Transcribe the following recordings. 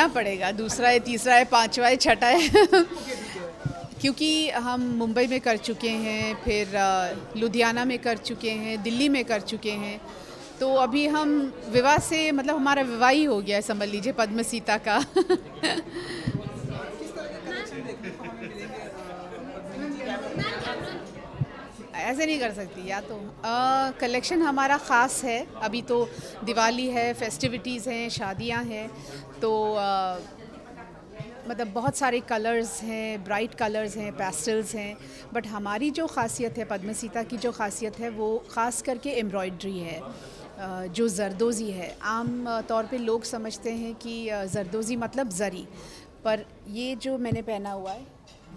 लेना पड़ेगा, दूसरा है, तीसरा है, पांचवा है, छठा है क्योंकि हम मुंबई में कर चुके हैं, फिर लुधियाना में कर चुके हैं, दिल्ली में कर चुके हैं, तो अभी हम विवाह से मतलब हमारा विवाह ही हो गया है, समझ लीजिए पद्म सीता का ऐसे नहीं कर सकती या तो कलेक्शन हमारा ख़ास है। अभी तो दिवाली है, फेस्टिविटीज़ हैं, शादियां हैं, तो मतलब बहुत सारे कलर्स हैं, ब्राइट कलर्स हैं, पेस्टल्स हैं, बट हमारी जो ख़ासियत है, पद्म सीता की जो ख़ासियत है वो ख़ास करके एम्ब्रॉयड्री है, जो जरदोज़ी है। आम तौर पे लोग समझते हैं कि जरदोज़ी मतलब ज़री, पर ये जो मैंने पहना हुआ है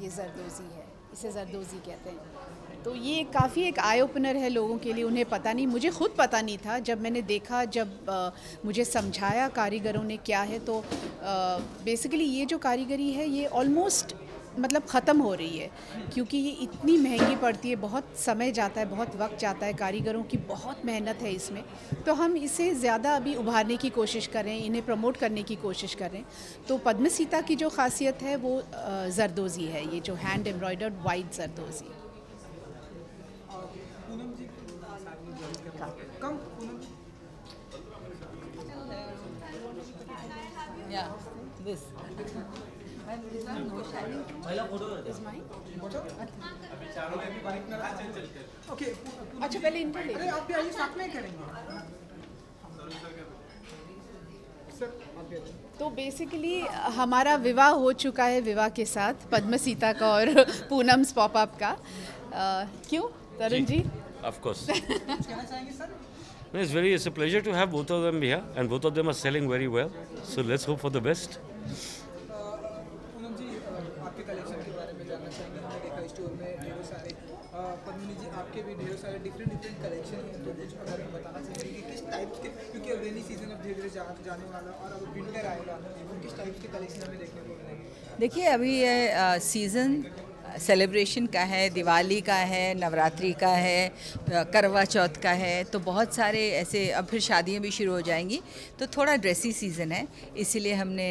ये जरदोज़ी है, इसे जरदोज़ी कहते हैं। तो ये काफ़ी एक आई ओपनर है लोगों के लिए, उन्हें पता नहीं, मुझे खुद पता नहीं था। जब मैंने देखा, जब मुझे समझाया कारीगरों ने क्या है, तो बेसिकली ये जो कारीगरी है ये ऑलमोस्ट मतलब ख़त्म हो रही है, क्योंकि ये इतनी महंगी पड़ती है, बहुत समय जाता है, बहुत वक्त जाता है, कारीगरों की बहुत मेहनत है इसमें। तो हम इसे ज़्यादा अभी उभारने की कोशिश कर रहे हैं, इन्हें प्रमोट करने की कोशिश कर रहे हैं। तो पद्म सीता की जो खासियत है वो जरदोज़ी है, ये जो hand embroidered white zardozi. Yeah, this. Okay, अच्छा पहले इनको ले। अरे आप भी आइए, साथ में करेंगे सर, आप भी आइए। तो बेसिकली हमारा विवाह हो चुका है, विवाह के साथ पद्म सीता का और पूनम्स पॉपअप का। क्यों तरुण जी? Of course. कहना चाहेंगे sir? No, it's a pleasure to have both of them here, and both of them are selling very well. So let's hope for the best. Poonam ji, आपके कलेक्शन के बारे में जानना चाहेंगे। हमने देखा स्टोर में ढेरों सारे, पद्मिनी जी आपके भी ढेरों सारे डिफरेंट कलेक्शन हैं, तो कुछ अगर हम बताना चाहेंगे कि किस टाइप के, क्योंकि अब रेनी सीजन अब धीरे धीरे जाने वाला और अब विंटर आएगा, तो किस टाइप के कलेक्शन हमें देखने को मिलेंगे? देखिए, अभी ये सीज़न सेलिब्रेशन का है, दिवाली का है, नवरात्रि का है, करवा चौथ का है, तो बहुत सारे ऐसे, अब फिर शादियां भी शुरू हो जाएंगी, तो थोड़ा ड्रेसी सीज़न है, इसीलिए हमने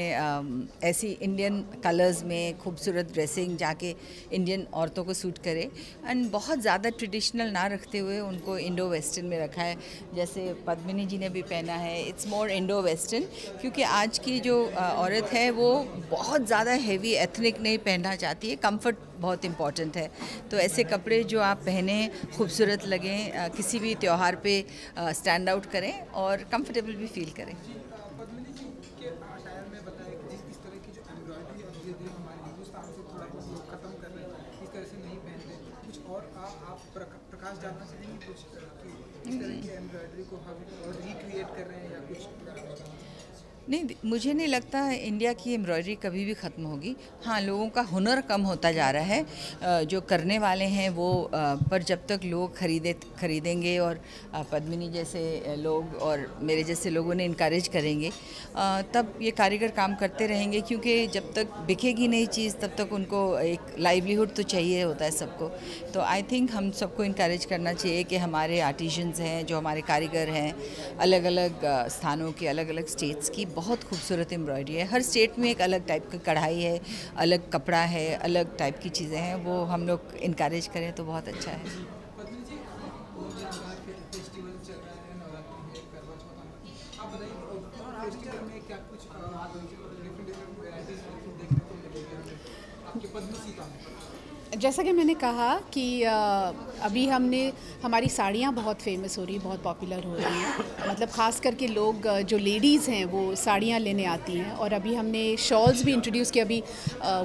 ऐसी इंडियन कलर्स में खूबसूरत ड्रेसिंग जाके इंडियन औरतों को सूट करे, एंड बहुत ज़्यादा ट्रेडिशनल ना रखते हुए उनको इंडो वेस्टर्न में रखा है। जैसे पद्मिनी जी ने भी पहना है, इट्स मोर इंडो वेस्टर्न, क्योंकि आज की जो औरत है वो बहुत ज़्यादा हेवी एथनिक नहीं पहनना चाहती है, कंफर्ट बहुत इम्पॉर्टेंट है। तो ऐसे कपड़े जो आप पहने खूबसूरत लगें, किसी भी त्यौहार पे स्टैंड आउट करें और कंफर्टेबल भी फील करें। पद्मिनी जी के शायर में बताया कि इस तरह की जो एम्ब्रॉयडरी और धीरे धीरे हमारे हिंदुस्तान से थोड़ा लोग खत्म कर रहे हैं, इस तरह से नहीं पहनते, कुछ और आप प्रकाश जानना चाहेंगे कुछ कि इस तरह की एम्ब्रॉयडरी को हम और रिक्रिएट कर रहे हैं या कुछ? नहीं, मुझे नहीं लगता इंडिया की एम्ब्रॉयडरी कभी भी ख़त्म होगी। हाँ, लोगों का हुनर कम होता जा रहा है, जो करने वाले हैं वो, पर जब तक लोग खरीदेंगे और पद्मिनी जैसे लोग और मेरे जैसे लोगों ने इनकरेज करेंगे, तब ये कारीगर काम करते रहेंगे, क्योंकि जब तक बिकेगी नहीं चीज़ तब तक उनको एक लाइवलीहुड तो चाहिए होता है सबको। तो आई थिंक हम सबको इनकरेज करना चाहिए कि हमारे आर्टिजन्स हैं, जो हमारे कारीगर हैं, अलग अलग स्थानों के, अलग अलग स्टेट्स की बहुत खूबसूरत एम्ब्रॉयडरी है। हर स्टेट में एक अलग टाइप की कढ़ाई है, अलग कपड़ा है, अलग टाइप की चीज़ें हैं, वो हम लोग इनकरेज करें तो बहुत अच्छा है। पद्मिनी जी, फेस्टिवल चल रहा है, नवरात्रि है, करवा चौथ आ रहा है, आप बताइए फेस्टिवल में क्या कुछ डिफरेंट वैराइटीज देखने को मिलेगी आपके पद्म सीता में? जैसा कि मैंने कहा कि अभी हमारी साड़ियाँ बहुत फेमस हो रही, बहुत पॉपुलर हो रही हैं, मतलब ख़ास करके लोग जो लेडीज़ हैं वो साड़ियाँ लेने आती हैं, और अभी हमने शॉल्स भी इंट्रोड्यूस किए। अभी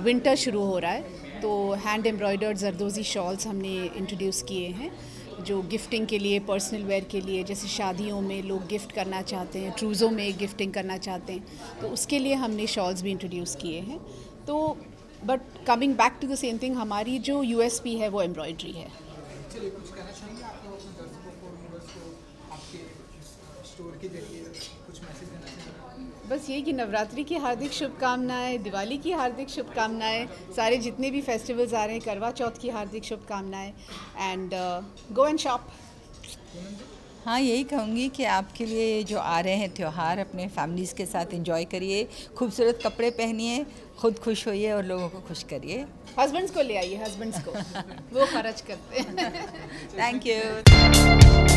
विंटर शुरू हो रहा है, तो हैंड एम्ब्रॉयडर्ड जरदोज़ी शॉल्स हमने इंट्रोड्यूस किए हैं, जो गिफ्टिंग के लिए, पर्सनल वेयर के लिए, जैसे शादियों में लोग गिफ्ट करना चाहते हैं, ट्रूज़ों में गिफ्टिंग करना चाहते हैं, तो उसके लिए हमने शॉल्स भी इंट्रोड्यूस किए हैं। तो but coming back to the same thing, हमारी जो USP है वो एम्ब्रॉयड्री है। चलिए, कुछ कहना चाहेंगे आप लोग अपने दर्शकों को, व्यूअर्स को, आपके स्टोर के जरिए कुछ मैसेज देना चाहेंगे? बस यही कि नवरात्रि की हार्दिक शुभकामनाएं, दिवाली की हार्दिक शुभकामनाएं, सारे जितने भी फेस्टिवल्स आ रहे हैं, करवा चौथ की हार्दिक शुभकामनाएं, एंड गो एंड शॉप। हाँ, यही कहूँगी कि आपके लिए जो आ रहे हैं त्यौहार अपने फैमिलीज़ के साथ एंजॉय करिए, खूबसूरत कपड़े पहनिए, खुद खुश होइए और लोगों को खुश करिए। हस्बैंड्स को ले आइए, हस्बैंड्स को वो खर्च करते हैं। Thank you.